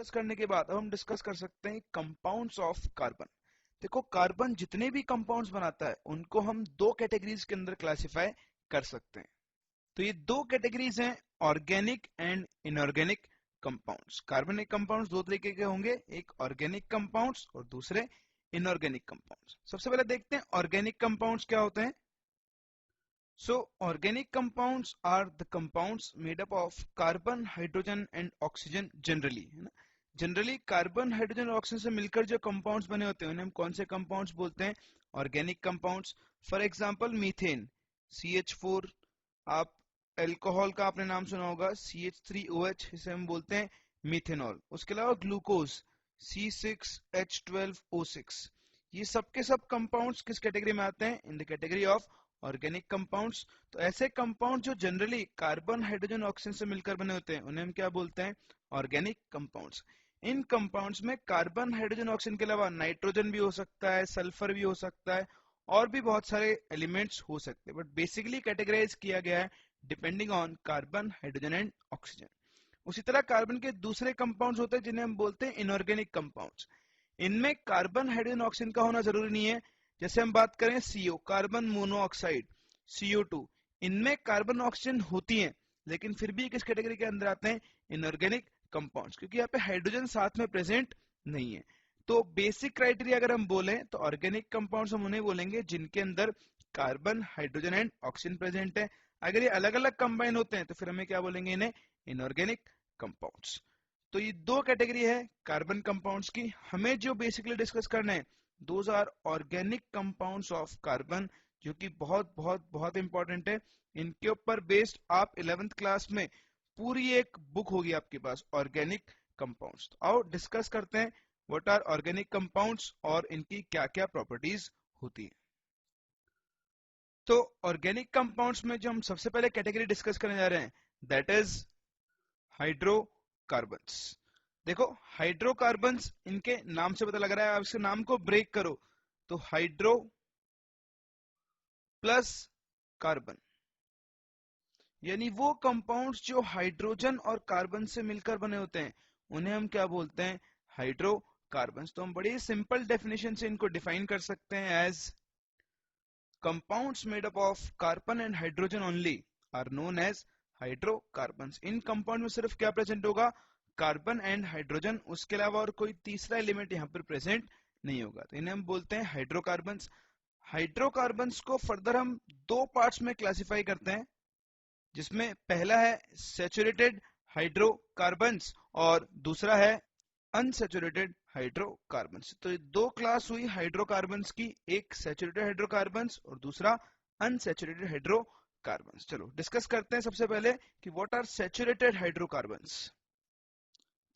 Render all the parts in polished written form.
Discuss करने के बाद अब हम डिस्कस कर सकते हैं कंपाउंड्स ऑफ कार्बन। देखो, कार्बन जितने भी कंपाउंड्स बनाता है उनको हम दो कैटेगरीज के अंदर क्लासिफाई कर सकते हैं। तो ये दो कैटेगरीज हैं, ऑर्गेनिक एंड इनऑर्गेनिक कंपाउंड्स। कार्बनिक कंपाउंड्स दो तरीके के होंगे, एक ऑर्गेनिक कंपाउंड्स और दूसरे इनऑर्गेनिक कंपाउंड्स। सबसे पहले देखते हैं ऑर्गेनिक कंपाउंड्स क्या होते हैं। So, organic compounds are the compounds made up of carbon, hydrogen and oxygen generally, है ना। जनरली कार्बन, हाइड्रोजन और ऑक्सीजन से मिलकर जो कंपाउंड्स बने होते हैं उन्हें हम कौन से कंपाउंड्स बोलते हैं? Organic compounds. For example methane, CH4। आप अल्कोहल का आपने नाम सुना होगा, CH3OH, इसे हम बोलते हैं मीथेनॉल। उसके अलावा ग्लूकोज, C6H12O6। ये सब के सब कंपाउंड्स किस कैटेगरी में आते हैं? In the category of organic compounds. तो ऐसे कंपाउंड जो जनरली कार्बन, हाइड्रोजन, ऑक्सीजन से मिलकर बने होते हैं उन्हें हम क्या बोलते हैं? Organic compounds. इन कंपाउंड्स में कार्बन, हाइड्रोजन, ऑक्सीजन के अलावा नाइट्रोजन भी हो सकता है, सल्फर भी हो सकता है और भी बहुत सारे एलिमेंट्स हो सकते हैं, बट बेसिकली कैटेगराइज किया गया है depending on carbon, hydrogen and oxygen. उसी तरह कार्बन के दूसरे कंपाउंड्स होते हैं जिन्हें हम बोलते हैं इनऑर्गेनिक कंपाउंड्स। इनमें कार्बन, हाइड्रोजन, ऑक्सीजन का होना जरूरी नहीं है। जैसे हम बात करें CO, कार्बन मोनोऑक्साइड, CO2, इनमें कार्बन, ऑक्सीजन होती हैं लेकिन फिर भी किस कैटेगरी के अंदर आते हैं? इनऑर्गेनिक कंपाउंड्स, क्योंकि यहाँ पे हाइड्रोजन साथ में प्रेजेंट नहीं है। तो बेसिक क्राइटेरिया अगर हम बोलें तो ऑर्गेनिक कंपाउंड्स हम उन्हें बोलेंगे जिनके अंदर carbon, hydrogen and oxygen present है। अगर ये अलग अलग कंबाइन होते हैं तो फिर हमें क्या बोलेंगे? इन्हें इनऑर्गेनिक कंपाउंड्स। तो ये दो कैटेगरी है कार्बन कंपाउंड्स की। हमें जो बेसिकली डिस्कस करना है, those are organic compounds of carbon, जो कि बहुत बहुत बहुत इंपॉर्टेंट है। इनके ऊपर बेस्ड आप 11th क्लास में पूरी एक बुक होगी आपके पास, ऑर्गेनिक कंपाउंड्स। तो आओ डिस्कस करते हैं व्हाट आर ऑर्गेनिक कंपाउंड्स और इनकी क्या क्या प्रॉपर्टीज होती है। तो ऑर्गेनिक कंपाउंड्स में जो हम सबसे पहले कैटेगरी डिस्कस करने जा रहे हैं, दैट इज हाइड्रोकार्बन्स। देखो, हाइड्रोकार्बन्स इनके नाम से पता लग रहा है। आप इसके नाम को ब्रेक करो तो हाइड्रो प्लस कार्बन, यानी वो कंपाउंड्स जो हाइड्रोजन और कार्बन से मिलकर बने होते हैं उन्हें हम क्या बोलते हैं? हाइड्रोकार्बन्स। तो हम बड़ी सिंपल डेफिनेशन से इनको डिफाइन कर सकते हैं as compounds made up of carbon and hydrogen only are known as hydrocarbons. इन कंपाउंड में सिर्फ क्या प्रेजेंट होगा? कार्बन एंड हाइड्रोजन, उसके अलावा और कोई तीसरा एलिमेंट यहाँ पर प्रेजेंट नहीं होगा, तो इन्हें हम बोलते हैं हाइड्रोकार्बन्स। हाइड्रोकार्बन्स को फर्दर हम दो पार्ट्स में क्लासिफाई करते हैं, जिसमें पहला है सैचुरेटेड हाइड्रोकार्बन्स और दूसरा है अनसैचुरेटेड हाइड्रोकार्बन्स। तो ये दो क्लास हुई हाइड्रोकार्बन्स की, एक सैचुरेटेड हाइड्रोकार्बन्स और दूसरा अनसैचुरेटेड हाइड्रोकार्बन्स। चलो डिस्कस करते हैं सबसे पहले कि व्हाट आर सैचुरेटेड हाइड्रोकार्बन्स।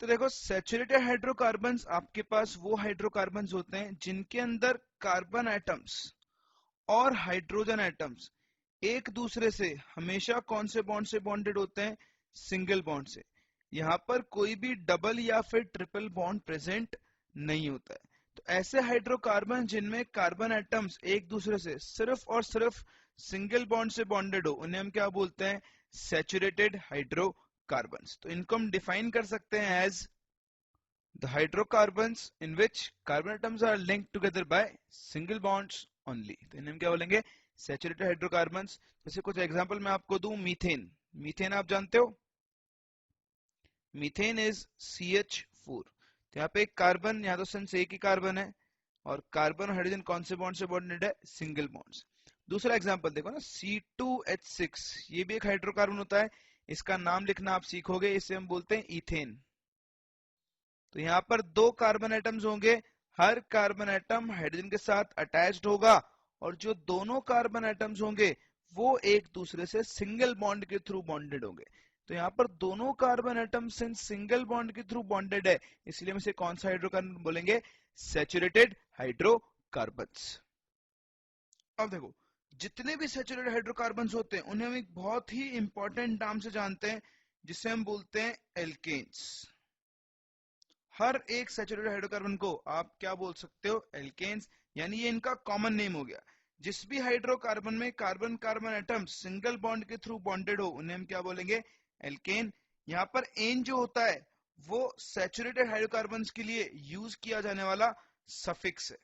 तो देखो, सैचुरेटेड हाइड्रोकार्बन्स आपके पास वो हाइड्रोकार्बन्स होते हैं जिनके अंदर कार्बन एटम्स और हाइड्रोजन एटम्स एक दूसरे से हमेशा कौन से बॉन्ड से बॉन्डेड होते हैं? सिंगल बॉन्ड से। यहां पर कोई भी डबल या फिर ट्रिपल बॉन्ड प्रेजेंट नहीं होता है। तो ऐसे हाइड्रोकार्बन जिनमें कार्बन एटम्स एक दूसरे से सिर्फ और सिर्फ सिंगल बॉन्ड से बॉन्डेड हो, उन्हें हम क्या बोलते हैं? Saturated hydrocarbons. तो इनको हम डिफाइन कर सकते हैं as the hydrocarbons in which carbon atoms are linked together by single bonds only। तो इन्हें हम क्या बोलेंगे? Saturated hydrocarbons. जैसे कुछ एग्जांपल मैं आपको दूं, मीथेन। मीथेन आप जानते हो, मीथेन इज CH4। तो यहाँ पे एक कार्बन, यहाँ तो सिंस एक ही कार्बन है और कार्बन और हाइड्रोजन कौन से बॉन्ड से बॉन्डेड है? Single bonds. दूसरा एग्जांपल देखो ना, C2H6, ये भी एक हाइड्रोकार्बन होता है। इसका नाम लिखना आप सीखोगे, इसे हम बोलते हैं इथेन। तो यहां पर दो कार्बन एटम्स होंगे, हर कार्बन एटम हाइड्रोजन के साथ अटैच्ड होगा और जो दोनों कार्बन एटम्स होंगे वो एक दूसरे से सिंगल बॉन्ड के थ्रू बॉन्डेड होंगे। तो यहां पर दोनों carbon atom since single bond के थ्रू बॉन्डेड है, इसलिए हम इसे कौन सा हाइड्रोकार्बन बोलेंगे? Saturated hydrocarbons. अब देखो, जितने भी सैचुरेटेड हाइड्रोकार्बन्स होते हैं उन्हें हम एक बहुत ही इंपॉर्टेंट नाम से जानते हैं, जिसे हम बोलते हैं एल्केन्स। हर एक सैचुरेटेड हाइड्रोकार्बन को आप क्या बोल सकते हो? एल्केन्स, यानी ये इनका कॉमन नेम हो गया। जिस भी हाइड्रोकार्बन में carbon carbon atom single bond के थ्रू बॉन्डेड हो उन्हें हम क्या बोलेंगे? एल्केन। यहाँ पर एन जो होता है वो सैचुरेटेड हाइड्रोकार्बन्स के लिए यूज किया जाने वाला सफिक्स है।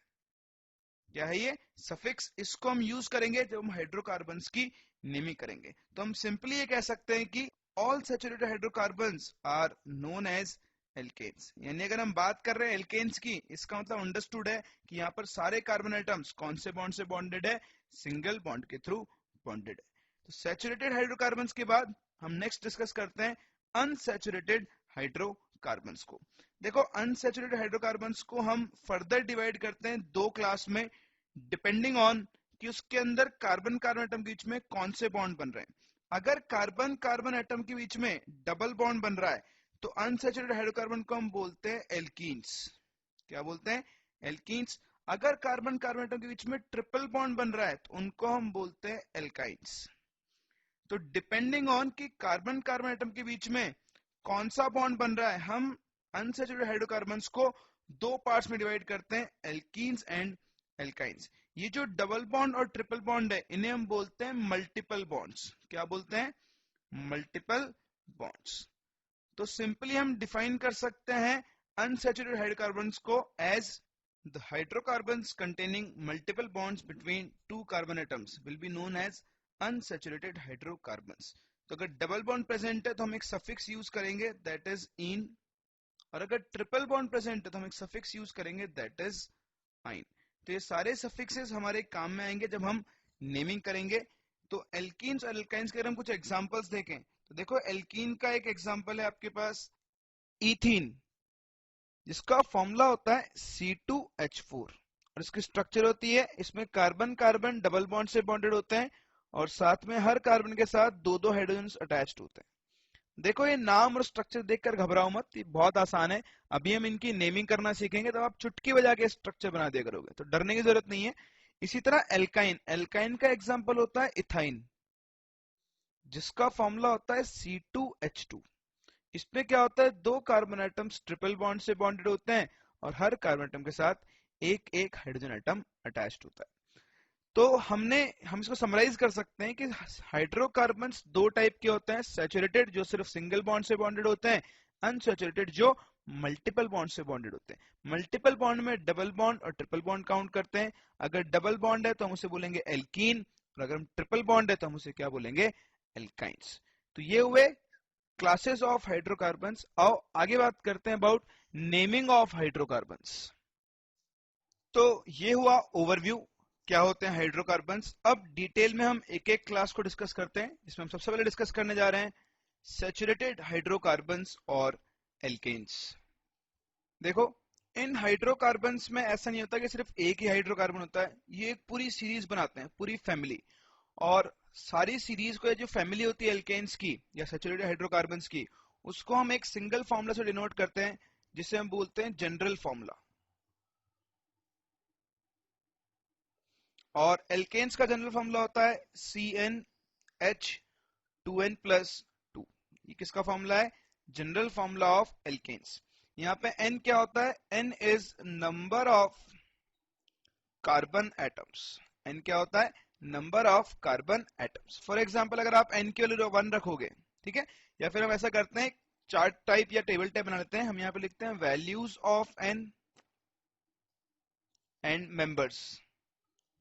क्या है ये? सफिक्स। इसको हम यूज करेंगे जब हम हाइड्रोकार्बन्स की नेमिंग करेंगे। तो हम सिंपली ये कह सकते हैं कि all saturated hydrocarbons are known as alkanes. यानी अगर हम बात कर रहे हैं एल्केन्स की, इसका मतलब अंडरस्टूड है कि यहाँ पर सारे कार्बन आइटम्स कौन से बॉन्ड से बॉन्डेड है? सिंगल बॉन्ड के थ्रू बॉन्डेड है। तो सैचुरेटेड हाइड्रोकार्बन्स के बाद हम नेक्स्ट डिस्कस करते हैं अनसैचुरेटेड हाइड्रोकार्बन्स को। देखो, अनसैचुरेटेड हाइड्रोकार्बन्स को हम फर्दर डिवाइड करते हैं दो क्लास में, डिपेंडिंग ऑन कि उसके अंदर कार्बन कार्बन एटम के बीच में कौन से बॉन्ड बन रहे हैं। अगर कार्बन कार्बन एटम के बीच में डबल बॉन्ड बन रहा है तो अनसैचुरेटेड हाइड्रोकार्बन को हम बोलते हैं एल्कीन्स। क्या बोलते हैं? एल्कीन्स। अगर कार्बन कार्बन एटम के बीच में ट्रिपल बॉन्ड बन रहा है तो उनको हम बोलते हैं एल्काइन्स। तो डिपेंडिंग ऑन कि कार्बन कार्बन एटम के बीच में कौन सा बॉन्ड बन रहा है, हम अनसैचुरेटेड हाइड्रोकार्बन्स को दो पार्ट्स में डिवाइड करते हैं, एल्कीन्स एंड एल्काइन्स। ये जो डबल बॉन्ड और ट्रिपल बॉन्ड है इन्हें हम बोलते हैं मल्टीपल बॉन्ड्स। क्या बोलते हैं? Multiple bonds. तो सिंपली हम डिफाइन कर सकते हैं अनसैचुरेटेड हाइड्रोकार्बन्स को as the hydrocarbons containing multiple bonds between two carbon atoms will be known as unsaturated hydrocarbons. तो अगर डबल बॉन्ड प्रेजेंट है तो हम एक सफिक्स यूज करेंगे दैट इज इन, और अगर ट्रिपल बॉन्ड प्रेजेंट है तो हम एक सफिक्स यूज करेंगे दैट इज आइन। तो ये सारे सफिक्सेस हमारे काम में आएंगे जब हम नेमिंग करेंगे। तो एल्कीन्स और एल्काइंस के अगर हम कुछ एग्जांपल्स देखें तो देखो, एल्कीन का एक एग्जांपल है आपके पास इथीन, जिसका फॉर्मूला होता है C2H4 और इसकी स्ट्रक्चर होती है, इसमें कार्बन कार्बन डबल बॉन्ड से बॉन्डेड होते हैं और साथ में हर कार्बन के साथ दो दो हाइड्रोजन अटैच्ड होते हैं। देखो, ये नाम और स्ट्रक्चर देखकर घबराओ मत, ये बहुत आसान है। अभी हम इनकी नेमिंग करना सीखेंगे तब आप चुटकी बजा के स्ट्रक्चर बना दिया करोगे, तो डरने की जरूरत नहीं है। इसी तरह एल्काइन, एल्काइन का एग्जांपल होता है इथाइन, जिसका फॉर्मूला होता है C2H2। इसमें क्या होता है, दो कार्बन एटम्स ट्रिपल बॉन्ड से बॉन्डेड होते हैं और हर कार्बन एटम के साथ एक एक हाइड्रोजन एटम अटैच्ड होता है। तो हम इसको समराइज कर सकते हैं कि हाइड्रोकार्बन्स दो टाइप के होते हैं, सैचुरेटेड जो सिर्फ सिंगल बॉन्ड से बॉन्डेड होते हैं, अनसैचुरेटेड जो मल्टीपल बॉन्ड से बॉन्डेड होते हैं। मल्टीपल बॉन्ड में डबल बॉन्ड और ट्रिपल बॉन्ड काउंट करते हैं। अगर डबल बॉन्ड है तो हम उसे बोलेंगे एल्कीन, और अगर हम ट्रिपल बॉन्ड है तो हम उसे क्या बोलेंगे? एल्काइंस। तो ये हुए क्लासेस ऑफ हाइड्रोकार्बन्स। आओ आगे बात करते हैं अबाउट नेमिंग ऑफ हाइड्रोकार्बन्स। तो ये हुआ ओवरव्यू, क्या होते हैं हाइड्रोकार्बन्स। अब डिटेल में हम एक एक क्लास को डिस्कस करते हैं। इसमें हम सबसे पहले डिस्कस करने जा रहे हैं सैचुरेटेड हाइड्रोकार्बन्स और एल्केन्स। देखो, इन हाइड्रोकार्बन्स में ऐसा नहीं होता कि सिर्फ एक ही हाइड्रोकार्बन होता है, ये एक पूरी सीरीज बनाते हैं, पूरी फैमिली। और सारी सीरीज को, जो फैमिली होती है एल्केन्स की या सैचुरेटेड हाइड्रोकार्बन्स की, उसको हम एक सिंगल फॉर्मूला से डिनोट करते हैं जिसे हम बोलते हैं जनरल फॉर्मूला। और एल्केन्स का जनरल फॉर्मूला होता है CnH2n+2। ये किसका फॉर्मूला है? General formula of alkanes. यहाँ पे n क्या होता है? n is number of carbon atoms. n क्या होता है? Number of carbon atoms. For example, अगर आप n की वैल्यू 1 रखोगे, ठीक है, या फिर हम ऐसा करते हैं, चार्ट टाइप या टेबल टाइप बना लेते हैं। हम यहाँ पे लिखते हैं values of n and members,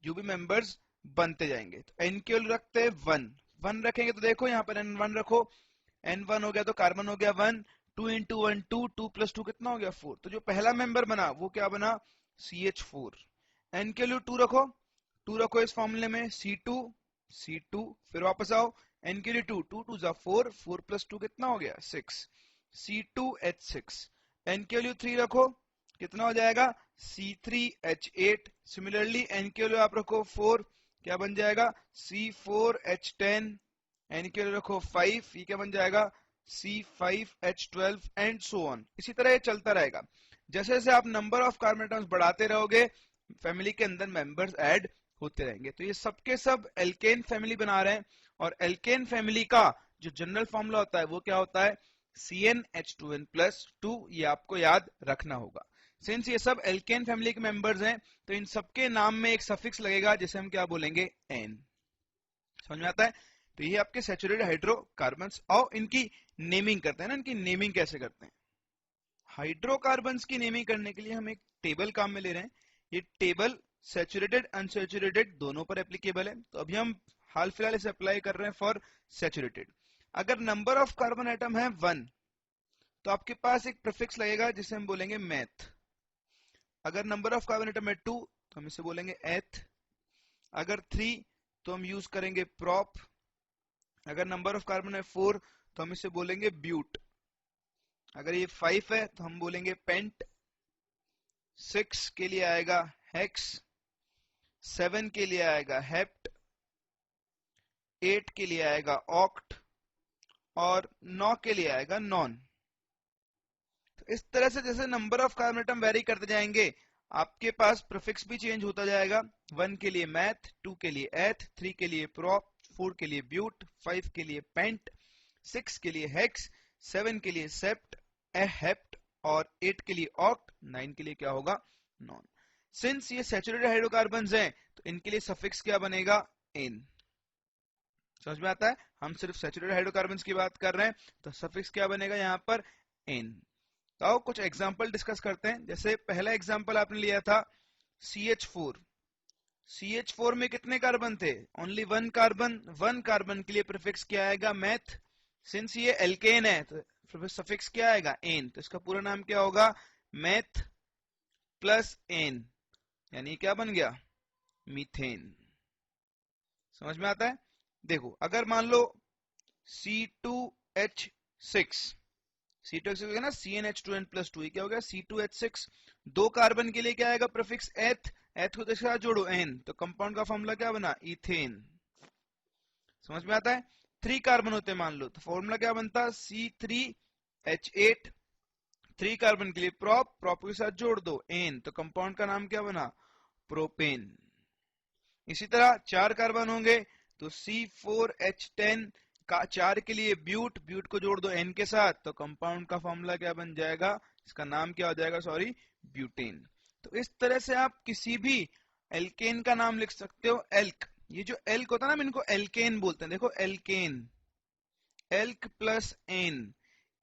जो भी मेंबर्स बनते जाएंगे। तो n की वैल्यू रखते हैं 1 रखेंगे, तो देखो यहाँ पर n1 रखो, n1 हो गया तो कार्बन हो गया 1, 2 इंटू 1 2, 2 प्लस 2 कितना हो गया 4। तो जो पहला मेंबर बना वो क्या बना? CH4। n के लिए 2 रखो, 2 रखो इस फॉर्मूले में, C2, फिर वापस आओ, n के लिए 2, 2 2 जा 4, 4 प्लस 2 कितना हो गया? 6, C2H6। n के लिए 3 रखो, कितना हो जाएगा? C3H8। सिमिलरली n के लिए आप रखो 4, क्या बन जाएगा? C4H10। n के लिए रखो 5, ये क्या बन जाएगा? C5H12 and so on. इसी तरह ये चलता रहेगा। जैसे जैसे आप नंबर ऑफ कार्बन एटम्स बढ़ाते रहोगे, फैमिली के अंदर मेंबर्स ऐड होते रहेंगे। तो ये सबके सब एल्केन फैमिली बना रहे हैं, और एल्केन फैमिली का जो जनरल फॉर्मूला होता है वो क्या होता है? CnH2n+2। ये आपको याद रखना होगा। सिंस ये सब एल्केन फैमिली के मेंबर्स हैं तो इन सबके नाम में एक सफिक्स लगेगा जिसे हम क्या बोलेंगे? n। समझ में आता है? तो ये आपके सैचुरेटेड हाइड्रोकार्बन्स। आओ इनकी नेमिंग करते हैं ना, इनकी नेमिंग कैसे करते हैं। हाइड्रोकार्बन्स की नेमिंग करने के लिए हम एक टेबल काम में ले रहे हैं। ये टेबल सैचुरेटेड अनसैचुरेटेड दोनों पर एप्लीकेबल है, तो अभी हम हाल फिलहाल इसे अप्लाई कर रहे हैं फॉर सैचुरेटेड। अगर नंबर ऑफ कार्बन एटम है 1, तो आपके पास एक प्रीफिक्स लगेगा जिसे हम बोलेंगे मैथ। अगर नंबर ऑफ कार्बन एटम है 2, तो हम इसे बोलेंगे एथ। अगर 3, तो हम यूज करेंगे प्रॉप। अगर नंबर ऑफ कार्बन है 4, तो हम इसे बोलेंगे ब्यूट। अगर ये 5 है तो हम बोलेंगे पेंट। 6 के लिए आएगा हेक्स। 7 के लिए आएगा हेप्ट। 8 के लिए आएगा ऑक्ट। और 9 के लिए आएगा नॉन। तो इस तरह से जैसे number of carbon atom very करते जाएंगे, आपके पास प्रीफिक्स भी चेंज होता जाएगा। 1 के लिए मैथ, 2 के लिए एथ, 3 के लिए प्रॉप, 4 के लिए ब्यूट, 5 के लिए पेंट, 6 के लिए हेक्स, 7 के लिए सेप्ट, हेप्ट और 8 के लिए ऑक्ट, 9 के लिए क्या होगा नॉन। सिंस ये सैचुरेटेड हाइड्रोकार्बन्स हैं, तो इनके लिए सफिक्स क्या बनेगा एन। समझ में आता है? हम सिर्फ सैचुरेटेड हाइड्रोकार्बन्स की बात कर रहे हैं, तो सफिक्स क्या बनेगा यहाँ पर एन। तो आओ कुछ एग्जांपल डिस्कस करते हैं। जैसे पहला एग्जांपल आपने लिया था CH4। CH4 में कितने कार्बन थे? Only 1 carbon. 1 कार्बन के लिए प्रीफिक्स क्या आएगा मैथ। सिंस ये एल्केन है तो सफिक्स क्या आएगा एन। तो इसका पूरा नाम क्या होगा मैथ प्लस एन, यानी क्या बन गया मीथेन। समझ में आता है? देखो अगर मान लो C2H6, C2H6 है ना, CnH2n+2, क्या हो गया C2H6। 2 कार्बन के लिए क्या आएगा प्रीफिक्स एथ। एथ को इसके साथ जोड़ो एन, तो कंपाउंड का फॉर्मूला क्या बना इथेन। समझ में आता है? 3 कार्बन होते हैं मान लो, तो फॉर्मूला क्या बनता C3H8। 3 कार्बन के लिए प्रॉप, प्रॉप के साथ जोड़ दो एन, तो कंपाउंड का नाम क्या बना प्रोपेन। इसी तरह 4 कार्बन होंगे तो C4H10 का 4 के लिए ब्यूट, ब्यूट को जोड़ दो एन के साथ, तो कंपाउंड का फॉर्मूला क्या बन जाएगा, इसका नाम क्या हो जाएगा सॉरी ब्यूटेन। तो इस तरह से आप किसी भी एल्केन का नाम लिख सकते हो। एल्क, ये जो एल्क होता है ना, इनको एल्केन बोलते हैं। देखो alkane, alk plus ane.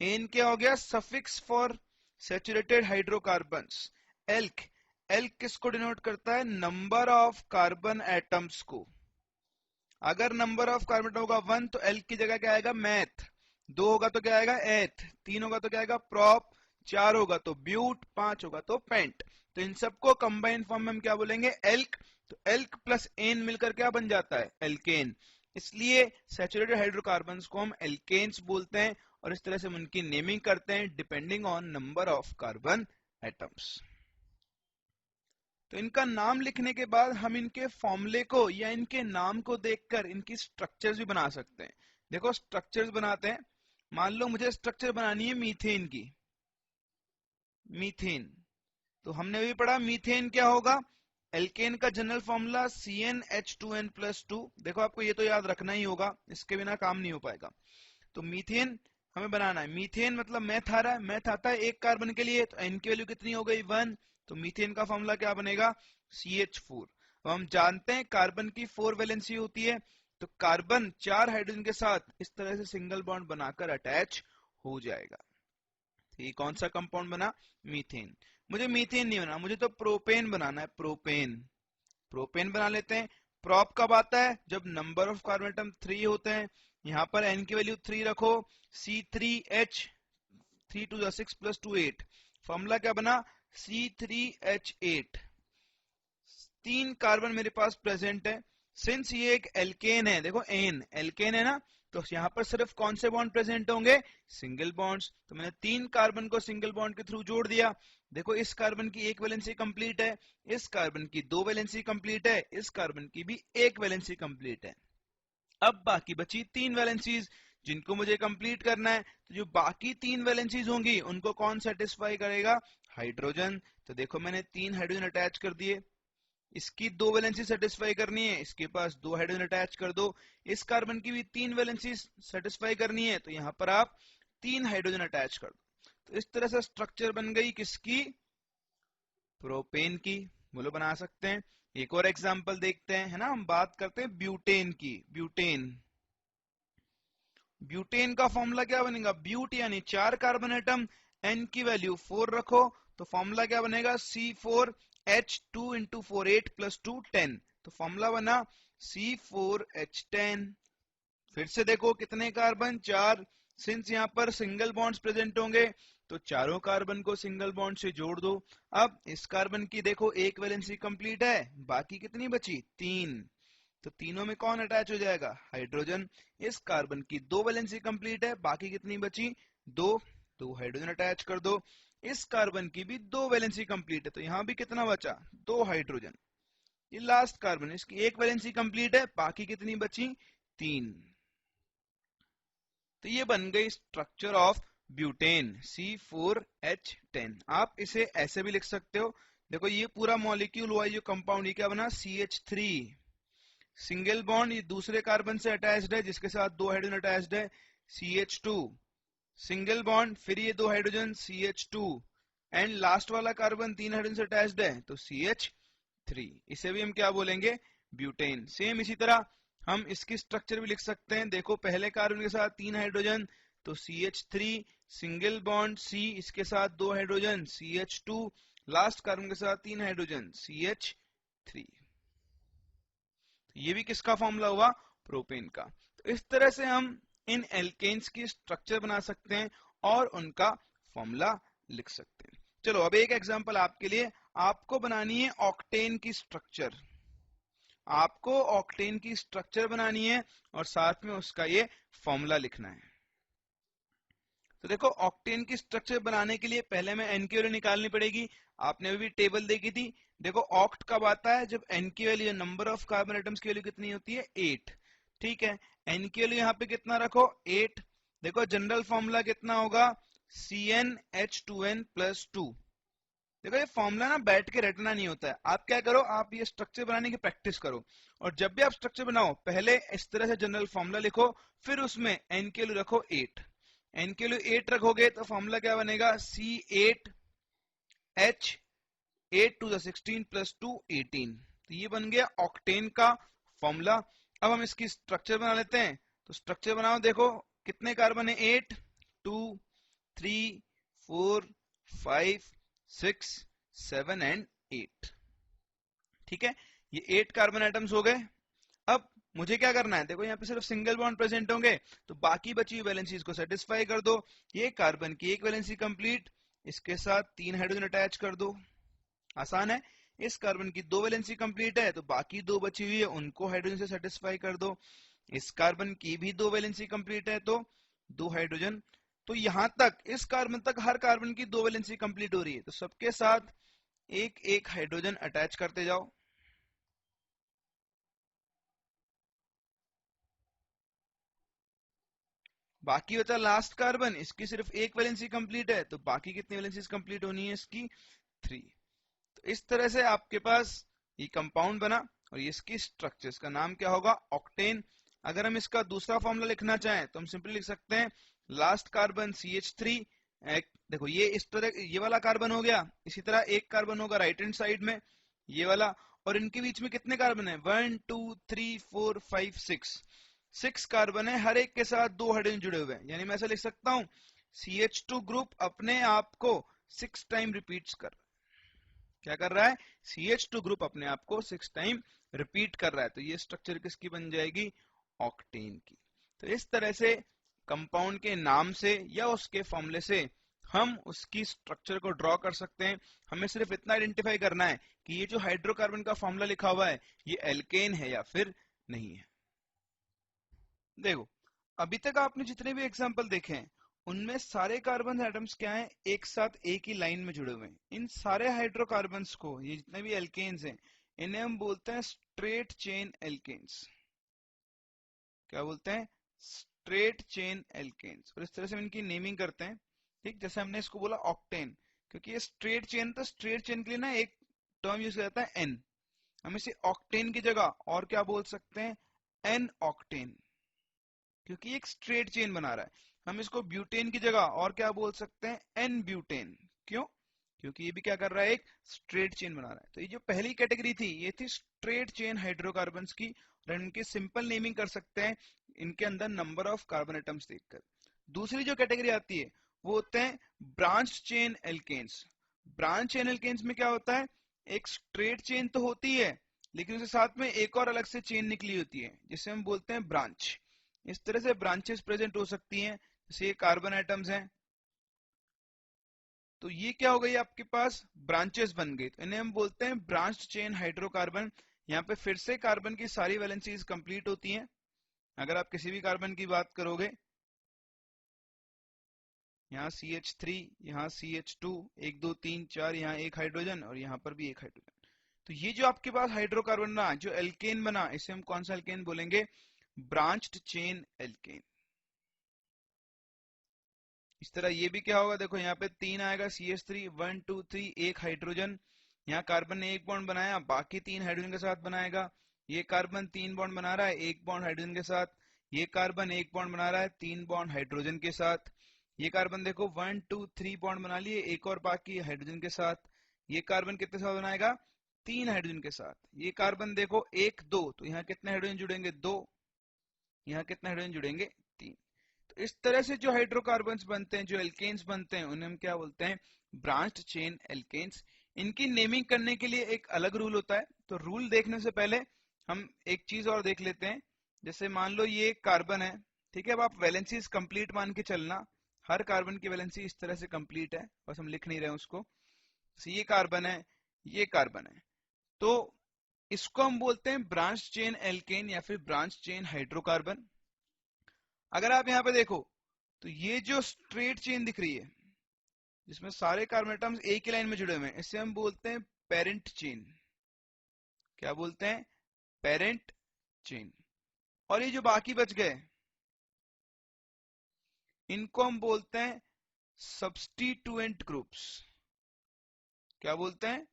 Ane क्या हो गया suffix for saturated hydrocarbons. Alk, alk किसको डिनोट करता है नंबर ऑफ कार्बन एटम्स को। अगर नंबर ऑफ कार्बन एटम होगा 1, तो एल्क की जगह क्या आएगा मैथ। 2 होगा तो क्या आएगा एथ। 3 होगा तो क्या आएगा प्रॉप। 4 होगा तो ब्यूट। 5 होगा तो पेंट। तो इन सबको कंबाइन फॉर्म में हम क्या बोलेंगे एल्क। तो एल्क प्लस एन मिलकर क्या बन जाता है एल्केन। इसलिए सैचुरेटेड हाइड्रोकार्बन्स को हम एल्केन्स बोलते हैं, और इस तरह से हम उनकी नेमिंग करते हैं depending on number of carbon atoms. तो इनका नाम लिखने के बाद हम इनके फॉर्मूले को या इनके नाम को देखकर इनकी स्ट्रक्चर्स भी बना सकते हैं। देखो स्ट्रक्चर्स बनाते हैं। मान लो मुझे स्ट्रक्चर बनानी है मीथेन की। मीथेन, तो हमने भी पढ़ा मीथेन क्या होगा, एल्केन का जनरल फॉर्मूला CnH2n+2। देखो आपको ये तो याद रखना ही होगा, इसके बिना काम नहीं हो पाएगा। तो मीथेन हमें बनाना है। मीथेन मतलब मैथ आ रहा है, मैथ आता है 1 कार्बन के लिए, तो एन की वैल्यू कितनी हो गई 1। तो मीथेन का फॉर्मूला क्या बनेगा CH4। अब हम जानते हैं कार्बन की 4 वैलेंसी होती है, तो कार्बन 4 हाइड्रोजन के साथ इस तरह से सिंगल बॉन्ड बनाकर अटैच हो जाएगा। ये कौन सा कंपाउंड बना मीथेन। मुझे मीथेन नहीं बनाना, मुझे तो प्रोपेन बनाना है। प्रोपेन, प्रोपेन बना लेते हैं। प्रॉप कब आता है जब नंबर ऑफ कार्बन एटम 3 होते हैं। यहां पर n की वैल्यू 3 रखो। C3H, 3 2 6 + 2 8। फॉर्मूला क्या बना C3H8। 3 कार्बन मेरे पास प्रेजेंट है। सिंस ये एक एल्केन है, देखो एन एल्केन है ना, तो यहाँ पर सिर्फ कौन से बॉन्ड प्रेजेंट होंगे सिंगल बॉन्ड्स। तो मैंने 3 कार्बन को सिंगल बॉन्ड के थ्रू जोड़ दिया। देखो इस कार्बन की 1 वैलेंसी कंप्लीट है, इस कार्बन की 2 वैलेंसी कंप्लीट है, इस कार्बन की भी 1 वैलेंसी कंप्लीट है। अब बाकी बची 3 वैलेंसीज जिनको मुझे कंप्लीट करना है। तो जो बाकी 3 वैलेंसीज होंगी उनको कौन सेटिस्फाई करेगा हाइड्रोजन। तो देखो मैंने 3 हाइड्रोजन अटैच कर दिए। इसकी 2 वैलेंसी सेटिस्फाई करनी है, इसके पास 2 हाइड्रोजन अटैच कर दो। इस कार्बन की भी 3 वैलेंसी सेटिस्फाई करनी है, तो यहां पर आप 3 हाइड्रोजन अटैच कर दो। तो इस तरह से स्ट्रक्चर बन गई किसकी प्रोपेन की। बोलो बना सकते हैं। एक और एग्जांपल देखते हैं, है ना, हम बात करते हैं ब्यूटेन की। ब्यूटेन, ब्यूटेन का फॉर्मूला क्या बनेगा ब्यूट, यानी 4 कार्बन एटम n की वैल्यू 4 रखो, तो फॉर्मूला क्या बनेगा, C4H2 इंटू 4 8 प्लस 2 10। तो फॉर्मूला बना C4H10। फिर से देखो कितने कार्बन, 4। सिंस यहाँ पर सिंगल बॉन्ड्स प्रेजेंट होंगे तो चारों कार्बन को सिंगल बॉन्ड से जोड़ दो। अब इस कार्बन की देखो एक वैलेंसी कंप्लीट है, बाकी कितनी बची, 3। तो तीनों में कौन अटैच हो जाएगा, हाइड्रोजन। इस कार्बन की दो वैलेंसी कंप्लीट है, बाकी कितनी बची, 2। तो हाइड्रोजन अटैच कर दो। इस कार्बन की भी दो वैलेंसी कंप्लीट है, तो यहाँ भी कितना बचा, 2 हाइड्रोजन। ये लास्ट कार्बन, इसकी एक वैलेंसी कंप्लीट है, बाकी कितनी बची, 3। तो ये बन गई स्ट्रक्चर ऑफ ब्यूटेन C4H10। आप इसे ऐसे भी लिख सकते हो, देखो ये पूरा मॉलिक्यूल हुआ, ये कंपाउंड, ये क्या बना, CH3। सिंगल बॉन्ड ये दूसरे कार्बन से अटैच्ड है जिसके साथ 2 हाइड्रोजन अटैच्ड है, CH2। सिंगल बॉन्ड, फिर ये 2 हाइड्रोजन, CH2। एंड लास्ट वाला कार्बन 3 हाइड्रोजन से अटैच्ड है, तो CH3। इसे भी हम क्या बोलेंगे, ब्यूटेन। सेम इसी तरह हम इसकी स्ट्रक्चर भी लिख सकते हैं, देखो पहले कार्बन के साथ 3 हाइड्रोजन, तो CH3। सिंगल बॉन्ड C, इसके साथ 2 हाइड्रोजन, CH2। लास्ट कार्बन के साथ 3 हाइड्रोजन, CH3। ये भी किसका फॉर्मूला हुआ, प्रोपेन का। तो इस तरह से हम इन एल्केन्स की स्ट्रक्चर बना सकते हैं और उनका फॉर्मूला लिख सकते हैं। चलो अब एक एग्जांपल आपके लिए, आपको बनानी है ऑक्टेन की स्ट्रक्चर। आपको ऑक्टेन की स्ट्रक्चर बनानी है और साथ में उसका ये फॉर्मूला लिखना है। तो देखो ऑक्टेन की स्ट्रक्चर बनाने के लिए पहले हमें एन की वैल्यू निकालनी पड़ेगी। आपने अभी भी टेबल देखी थी, देखो ऑक्ट कब आता है, जब एन की value, number of carbon atoms की वैल्यू कितनी होती है, 8। ठीक है, एन की वैल्यू यहाँ पे कितना रखो, 8। देखो जनरल फॉर्मूला कितना होगा, CnH2n प्लस 2। देखो ये फॉर्मूला ना बैठ के रटना नहीं होता है, आप क्या करो, आप ये स्ट्रक्चर बनाने की प्रैक्टिस करो, और जब भी आप स्ट्रक्चर बनाओ पहले इस तरह से जनरल फॉर्मूला लिखो, फिर उसमें एन की वैल्यू रखो 8। एन की वैल्यू 8 रखोगे तो फॉर्मूला क्या बनेगा, C8H, 8 टू द 16 प्लस 2 18। तो ये बन गया ऑक्टेन का फॉर्मूला। अब हम इसकी स्ट्रक्चर बना लेते हैं, तो स्ट्रक्चर बनाओ, देखो कितने कार्बन है, 8, 2, 3, 4, 5, 6, 7 एंड 8। ठीक है, ये 8 कार्बन एटम्स हो गए। अब मुझे क्या करना है, देखो यहाँ पे सिर्फ सिंगल बॉन्ड प्रेजेंट होंगे, तो बाकी बची हुई वैलेंसीज को सेटिस्फाई कर दो। ये कार्बन की एक वैलेंसी कंप्लीट, इसके साथ 3 हाइड्रोजन अटैच कर दो, आसान है। इस कार्बन की 2 वैलेंसी कंप्लीट है, तो बाकी 2 बची हुई है उनको हाइड्रोजन से सेटिस्फाई कर दो। इस कार्बन की भी 2 वैलेंसी कंप्लीट है, तो 2 हाइड्रोजन। तो यहां तक, इस कार्बन तक हर कार्बन की 2 वैलेंसी कंप्लीट हो रही है, तो सबके साथ एक एक हाइड्रोजन अटैच करते जाओ। बाकी बचा लास्ट कार्बन, इसकी सिर्फ एक वैलेंसी कंप्लीट है, तो बाकी कितनी वैलेंसीज कंप्लीट होनी है, इसकी 3। तो इस तरह से आपके पास ये कंपाउंड बना, और ये इसकी स्ट्रक्चर, इसका नाम क्या होगा, ऑक्टेन। अगर हम इसका दूसरा फॉर्मूला लिखना चाहें तो हम सिंपली लिख सकते हैं, लास्ट कार्बन CH3। देखो ये इस तरह ये वाला कार्बन हो गया, इसी तरह एक कार्बन होगा राइट हैंड साइड में, ये वाला, और इनके बीच में कितने कार्बन है, 1 2 3 4 5 6 कार्बन है, हर एक के साथ 2 हाइड्रोजन जुड़े हुए हैं। यानी मैं ऐसा लिख सकता हूं, CH2 ग्रुप अपने आप को 6 टाइम रिपीट्स कर, क्या कर रहा है, CH2 ग्रुप अपने आप को 6 टाइम रिपीट कर रहा है। तो ये स्ट्रक्चर किसकी बन जाएगी, ऑक्टेन की। तो इस तरह से कंपाउंड के नाम से या उसके फॉर्मूले से हम उसकी स्ट्रक्चर को ड्रॉ कर सकते हैं। हमें सिर्फ इतना आइडेंटिफाई करना है कि ये जो हाइड्रोकार्बन का फॉर्मूला लिखा हुआ है ये एल्केन है या फिर नहीं है। देखो अभी तक आपने जितने भी एग्जाम्पल देखे हैं उनमें सारे कार्बन एटम्स क्या हैं, एक साथ एक ही लाइन में जुड़े हुए हैं। इन सारे हाइड्रोकार्बन्स को, ये जितने भी एल्केन्स हैं, इन्हें हम बोलते हैं स्ट्रेट चेन एल्केन्स। क्या बोलते हैं, स्ट्रेट चेन एल्केन्स। और इस तरह से हम इनकी नेमिंग करते हैं। ठीक, जैसे हमने इसको बोला ऑक्टेन, क्योंकि ये स्ट्रेट चेन, तो स्ट्रेट चेन के लिए ना एक टर्म यूज किया जाता है एन, हम इसे ऑक्टेन की जगह और क्या बोल सकते हैं, एन ऑक्टेन, क्योंकि एक स्ट्रेट चेन बना रहा है। हम इसको ब्यूटेन की जगह और क्या बोल सकते हैं, एन ब्यूटेन। क्यों, क्योंकि ये भी क्या कर रहा है, एक स्ट्रेट चेन बना रहा है। तो ये जो पहली कैटेगरी थी ये थी स्ट्रेट चेन हाइड्रोकार्बन्स की, और इनकी सिंपल नेमिंग कर सकते हैं इनके अंदर नंबर ऑफ कार्बन एटम्स देखकर। दूसरी जो कैटेगरी आती है वो होते हैं branch chain alkanes. Branch chain alkanes में क्या होता है, एक स्ट्रेट चेन तो होती है लेकिन उसके साथ में एक और अलग से चेन निकली होती है जिसे हम बोलते हैं ब्रांच। इस तरह से ब्रांचेस प्रेजेंट हो सकती हैं। जैसे ये कार्बन एटम्स हैं तो ये क्या हो गई आपके पास, ब्रांचेस बन गई, तो इन्हें हम बोलते हैं ब्रांच चेन हाइड्रोकार्बन। यहाँ पे फिर से कार्बन की सारी वैलेंसीज कंप्लीट होती हैं। अगर आप किसी भी कार्बन की बात करोगे, यहाँ CH3, यहाँ CH2, 1 2 3 4, यहाँ एक हाइड्रोजन और यहाँ पर भी एक हाइड्रोजन। तो ये जो आपके पास हाइड्रोकार्बन बना, जो एल्केन बना, इसे हम कौन सा एल्केन बोलेंगे, ब्रांच्ड चेन एल्केन। इस तरह ये भी क्या होगा, देखो यहाँ पे 3 आएगा, CH3, 1 2 3, एक हाइड्रोजन। यहाँ कार्बन ने एक बॉन्ड बनाया, बाकी 3 हाइड्रोजन के साथ बनाएगा। ये कार्बन 3 बॉन्ड बना रहा है, एक बॉन्ड हाइड्रोजन के साथ। ये कार्बन एक बॉन्ड बना रहा है, 3 बॉन्ड हाइड्रोजन के साथ। ये कार्बन देखो 1 2 3 बॉन्ड बना लिए, एक और बाकी हाइड्रोजन के साथ। ये कार्बन कितने साथ बनाएगा, 3 हाइड्रोजन के साथ। ये कार्बन देखो 1 2, तो यहाँ कितने हाइड्रोजन जुड़ेंगे, 2। यहाँ कितने हाइड्रोजन जुड़ेंगे, 3। तो इस तरह से जो हाइड्रोकार्बन्स बनते हैं, जो एल्केन्स बनते हैं, उन्हें हम क्या बोलते हैं, ब्रांच्ड चेन एल्केन्स। इनकी नेमिंग करने के लिए एक अलग रूल होता है। तो रूल देखने से पहले हम एक चीज और देख लेते हैं। जैसे मान लो ये कार्बन है, ठीक है, अब आप वैलेंसीज कंप्लीट मान के चलना। हर कार्बन की वैलेंसी इस तरह से कंप्लीट है, बस हम लिख नहीं रहे उसको। ये कार्बन है, ये कार्बन है, तो इसको हम बोलते हैं ब्रांच चेन एल्केन या फिर ब्रांच चेन हाइड्रोकार्बन। अगर आप यहाँ पे देखो तो ये जो स्ट्रेट चेन दिख रही है जिसमें सारे कार्बन एटम्स एक ही लाइन में जुड़े हुए हैं, इसे हम बोलते हैं पेरेंट चेन। क्या बोलते हैं, पेरेंट चेन। और ये जो बाकी बच गए इनको हम बोलते हैं सब्स्टिट्यूएंट ग्रुप्स। क्या बोलते हैं,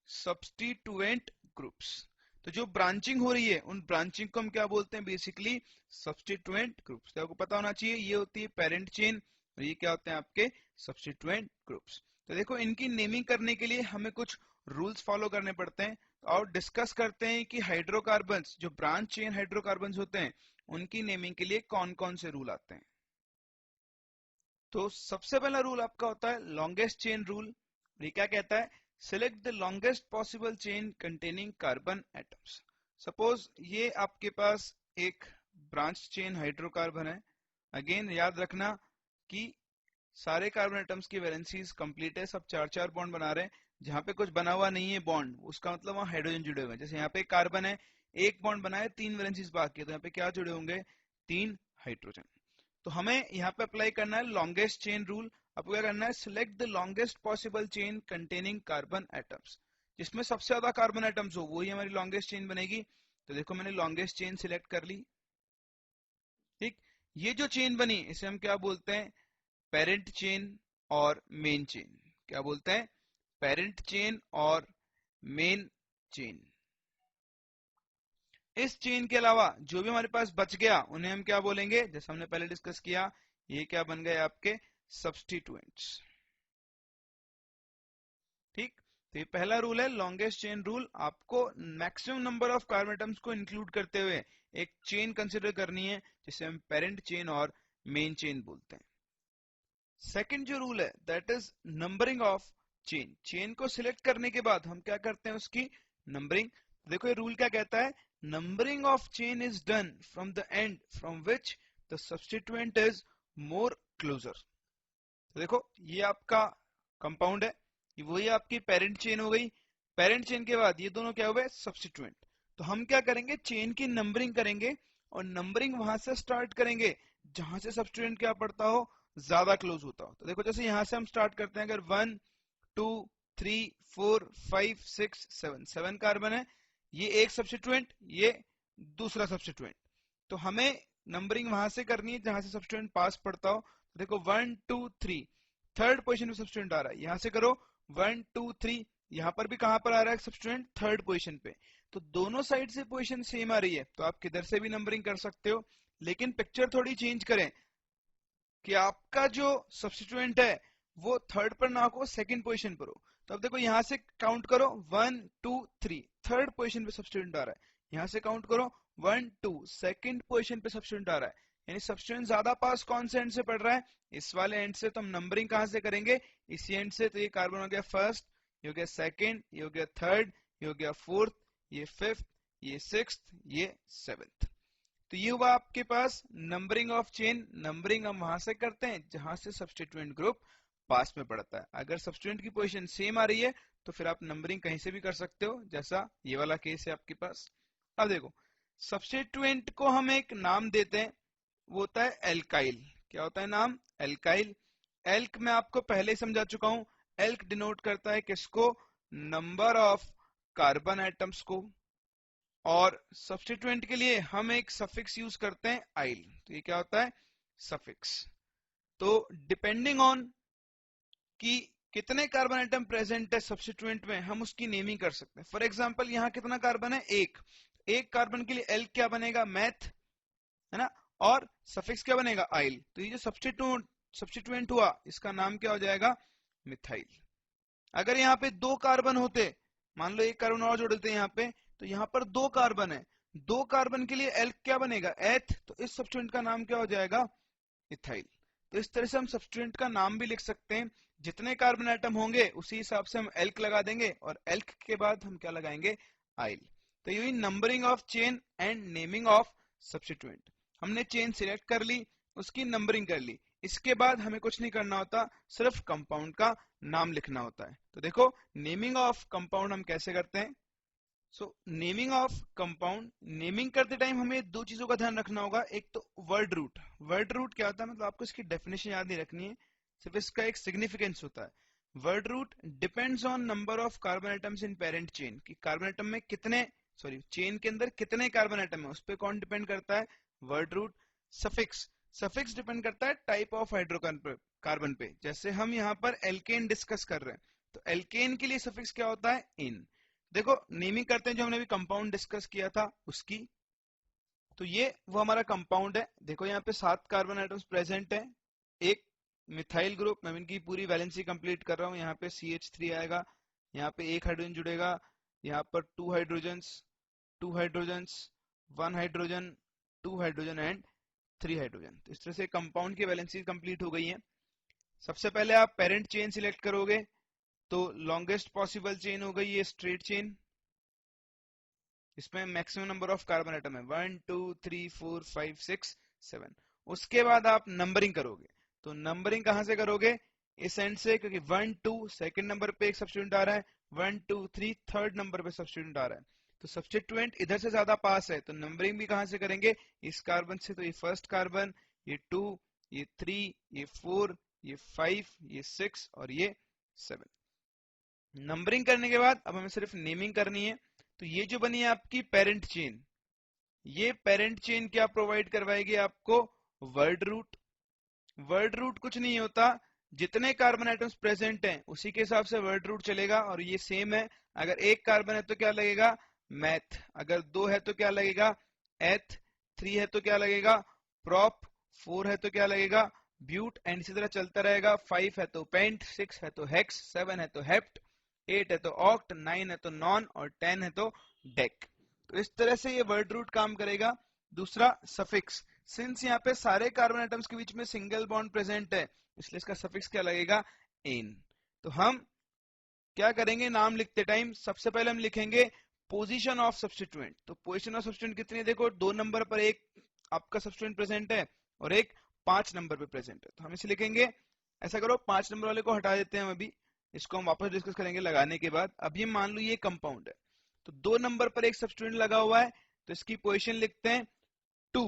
सब्स्टिट्यूएंट ग्रुप्स। तो जो ब्रांचिंग हो रही है उन ब्रांचिंग को हम क्या बोलते हैं, बेसिकली सब्स्टिट्यूएंट ग्रुप्स। तो आपको पता होना चाहिए ये होती है पेरेंट चेन और ये क्या होते हैं आपके सब्स्टिट्यूएंट ग्रुप्स। तो देखो इनकी नेमिंग करने के लिए हमें कुछ रूल्स फॉलो करने पड़ते हैं। और डिस्कस करते हैं कि हाइड्रोकार्बन्स, जो ब्रांच चेन हाइड्रोकार्बन्स होते हैं, उनकी नेमिंग के लिए कौन कौन से रूल आते हैं। तो सबसे पहला रूल आपका होता है लॉन्गेस्ट चेन रूल। ये क्या कहता है, select the longest possible chain containing carbon atoms। Suppose ये आपके पास एक ब्रांच चेन हाइड्रोकार्बन है। अगेन याद रखना कि सारे कार्बन एटम्स की वैलेंसीज कंप्लीट है, सब 4 बॉन्ड बना रहे हैं। जहां पे कुछ बना हुआ नहीं है बॉन्ड, उसका मतलब वहां हाइड्रोजन जुड़े हुए हैं। जैसे यहाँ पे कार्बन है, एक बॉन्ड बना है, 3 वैलेंसीज बाकी है, तो यहाँ पे क्या जुड़े होंगे, 3 हाइड्रोजन। तो हमें यहाँ पे अप्लाई करना है लॉन्गेस्ट चेन रूल। आपको क्या करना है, select the longest possible chain containing carbon atoms. जिसमें सबसे ज्यादा कार्बन एटम्स हो वही हमारी लॉन्गेस्ट चेन बनेगी। तो देखो मैंने लॉन्गेस्ट चेन सिलेक्ट कर ली। ठीक, ये जो चेन बनी इसे हम क्या बोलते हैं, पेरेंट चेन और मेन चेन। क्या बोलते हैं, पेरेंट चेन और मेन चेन। इस चेन के अलावा जो भी हमारे पास बच गया उन्हें हम क्या बोलेंगे, जैसे हमने पहले डिस्कस किया, ये क्या बन गए आपके सब्स्टिट्यूएंट्स। ठीक, तो ये पहला रूल है लॉन्गेस्ट चेन रूल। आपको maximum number of carbon atoms को इंक्लूड करते हुए एक चेन कंसिडर करनी है जिसे हम पेरेंट चेन और मेन चेन बोलते हैं। सेकंड जो रूल है that is numbering of chain. Chain को सिलेक्ट करने के बाद हम क्या करते हैं, उसकी नंबरिंग। देखो ये रूल क्या कहता है, numbering of chain is done from the end from which the substituent is more closer. देखो ये आपका कंपाउंड है, ये वही आपकी पेरेंट चेन हो गई। पेरेंट चेन के बाद ये दोनों क्या हुए, सब्स्टिट्यूएंट। तो हम क्या करेंगे, चेन की नंबरिंग करेंगे और नंबरिंग वहां से स्टार्ट करेंगे जहां से सब्स्टिट्यूएंट क्या पड़ता हो, ज्यादा क्लोज होता हो। तो देखो जैसे यहां से हम स्टार्ट करते हैं, अगर 1 2 3 4 5 6 7, 7 कार्बन है, ये एक सब्स्टिट्यूएंट, ये दूसरा सब्स्टिट्यूएंट। तो हमें नंबरिंग वहां से करनी है जहां से सब्स्टिट्यूएंट पास पड़ता हो। देखो 1 2 3, थर्ड पोजीशन पे सब्स्टिट्यूएंट आ रहा है, यहां से करो 1 2 3, यहां पर भी कहां पर आ रहा है सब्स्टिट्यूएंट, थर्ड पोजीशन पे। तो दोनों साइड से पोजीशन सेम आ रही है, तो आप किधर से भी नंबरिंग कर सकते हो। लेकिन पिक्चर थोड़ी चेंज करें कि आपका जो सब्स्टिट्यूएंट है वो थर्ड पर ना हो, सेकंड पोजीशन पर हो। तो अब देखो यहां से काउंट करो 1 2 3, थर्ड पोजीशन पे सब्स्टिट्यूएंट आ रहा है। यहां से काउंट करो 1 2, सेकंड पोजीशन पे सब्स्टिट्यूएंट आ रहा है। यानी सब्स्टिट्यूएंट ज्यादा पास कौन से एंड से पड़ रहा है, इस वाले एंड से। तो हम नंबरिंग कहां से करेंगे, इसी एंड से। तो ये कार्बन हो गया फर्स्ट, ये हो गया सेकंड, ये हो गया थर्ड, ये हो गया फोर्थ, ये फिफ्थ, ये सिक्स्थ, ये सेवेंथ। तो ये हुआ आपके पास नंबरिंग ऑफ चेन। नंबरिंग हम वहां से करते हैं जहां से सब्स्टिट्यूएंट ग्रुप पास में पड़ता है। अगर सब्स्टिट्यूएंट की पोजीशन सेम आ रही है तो फिर आप नंबरिंग कहीं से भी कर सकते हो, जैसा ये वाला केस है आपके पास। अब देखो, सब्स्टिट्यूएंट को हम एक नाम देते हैं, वो होता है एल्काइल। क्या होता है नाम, एल्काइल। एल्क मैं आपको पहले ही समझा चुका हूं। एल्क डिनोट करता है किसको, नंबर ऑफ कार्बन एटम्स को। और सब्स्टिट्यूएंट के लिए हम एक सफिक्स यूज करते हैं आइल। तो ये क्या होता है, सफिक्स। तो डिपेंडिंग ऑन कि कितने कार्बन आइटम प्रेजेंट है सब्स्टिट्यूएंट में, हम उसकी नेमिंग कर सकते हैं। फॉर एग्जांपल यहाँ कितना कार्बन है, एक कार्बन के लिए एल्क क्या बनेगा, मैथ, है ना, और सफिक्स क्या बनेगा, आइल। तो ये जो सब्स्टिट्यूएंट हुआ, इसका नाम क्या हो जाएगा, मिथाइल। अगर यहाँ पे दो कार्बन होते, मान लो एक कार्बन और जोड़ देते हैं यहाँ पे, तो यहाँ पर दो कार्बन है, दो कार्बन के लिए एल्क क्या बनेगा, एथ। तो इस सब्स्टिट्यूएंट का नाम क्या हो जाएगा, इथाइल। तो इस तरह से हम सब्स्टिट्यूएंट का नाम भी लिख सकते हैं। जितने कार्बन आइटम होंगे उसी हिसाब से हम एल्क लगा देंगे, और एल्क के बाद हम क्या लगाएंगे, आइल। तो ये numbering of chain and naming of substituent. हमने चेन सिलेक्ट कर ली, उसकी नंबरिंग कर ली, इसके बाद हमें कुछ नहीं करना होता, सिर्फ कंपाउंड का नाम लिखना होता है। तो देखो, नेमिंग ऑफ कंपाउंड हम कैसे करते हैं। नेमिंग ऑफ कंपाउंड, नेमिंग करते टाइम हमें दो चीजों का ध्यान रखना होगा। एक तो वर्ड रूट। वर्ड रूट क्या होता है, मतलब आपको इसकी डेफिनेशन याद नहीं रखनी है, सिर्फ इसका एक सिग्निफिकेंस होता है। Word root depends on number of carbon items in parent chain, कि कार्बन आइटम में कितने, चेन के अंदर कितने कार्बन आइटम है, उस पर कौन डिपेंड करता है, word root. Suffix, suffix depend करता है टाइप ऑफ हाइड्रोकार्बन पे। जैसे हम यहाँ पर एल्केन डिस्कस कर रहे हैं, तो एल्केन के लिए सफिक्स क्या होता है, इन। देखो, नेमिंग करते हैं जो हमने अभी कंपाउंड डिस्कस किया था उसकी। तो ये वो हमारा कंपाउंड है। देखो यहाँ पे 7 कार्बन आइटम्स प्रेजेंट है, एक मिथाइल ग्रुप। मैं इनकी पूरी वैलेंसी कंप्लीट कर रहा हूँ। यहाँ पे CH3 आएगा, यहाँ पे एक हाइड्रोजन जुड़ेगा, यहाँ पर 2 hydrogens, 2 hydrogens, 1 hydrogen, 2 hydrogen and 3 hydrogen. तो इस तरह से कंपाउंड की वैलेंसी कंप्लीट हो गई है। सबसे पहले आप पेरेंट चेन सिलेक्ट करोगे, तो लॉन्गेस्ट पॉसिबल चेन हो गई ये स्ट्रेट चेन। इसमें maximum number of carbon atom है 1 2 3 4 5 6 7। उसके बाद आप नंबरिंग करोगे, तो नंबरिंग कहां से करोगे, इस एंड से, क्योंकि 1 2 सेकंड नंबर पे एक सब्स्टिट्यूएंट आ रहा है, 1 2 3 थर्ड नंबर पे सब्स्टिट्यूएंट आ रहा है। तो सब्स्टिट्यूएंट इधर से ज्यादा पास है, तो नंबरिंग भी कहां से करेंगे, इस कार्बन से। तो ये फर्स्ट कार्बन, ये 2, ये 3, ये 4, ये 5, ये 6 और ये 7। नंबरिंग करने के बाद अब हमें सिर्फ नेमिंग करनी है। तो ये जो बनी है आपकी पेरेंट चेन, ये पेरेंट चेन क्या प्रोवाइड करवाएगी आपको, वर्ड रूट। वर्ड रूट कुछ नहीं होता, जितने कार्बन आइटम्स प्रेजेंट हैं उसी के हिसाब से वर्ड रूट चलेगा। और ये सेम है, अगर एक कार्बन है तो क्या लगेगा, मैथ। अगर दो है तो क्या लगेगा, एथ। 3 है तो क्या लगेगा, प्रॉप। 4 है तो क्या लगेगा, ब्यूट। एंड इसी तरह चलता रहेगा। 5 है तो पेंट, 6 है तो हेक्स, 7 है तो हेप्ट, 8 है तो ऑक्ट, 9 है तो नॉन, और 10 है तो डेक। तो इस तरह से ये वर्ड रूट काम करेगा। दूसरा, सफिक्स। सिंस यहाँ पे सारे कार्बन आइटम्स के बीच में सिंगल बॉन्ड प्रेजेंट है, इसलिए इसका सफिक्स क्या लगेगा, एन। तो हम क्या करेंगे, नाम लिखते टाइम सबसे पहले हम लिखेंगे पोजीशन ऑफ सब्स्टिट्यूएंट। तो पोजीशन ऑफ सब्स्टिट्यूएंट कितनी है, देखो 2 नंबर पर एक आपका सब्स्टिट्यूएंट प्रेजेंट है और एक 5 नंबर पे प्रेजेंट है। तो हम इसे लिखेंगे, ऐसा करो 5 नंबर वाले को हटा देते हैं हम अभी, इसको हम वापस डिस्कस करेंगे लगाने के बाद। अभी मान लो ये कंपाउंड है, तो 2 नंबर पर एक सब्स्टिट्यूएंट लगा हुआ है, तो इसकी पोजीशन लिखते हैं 2।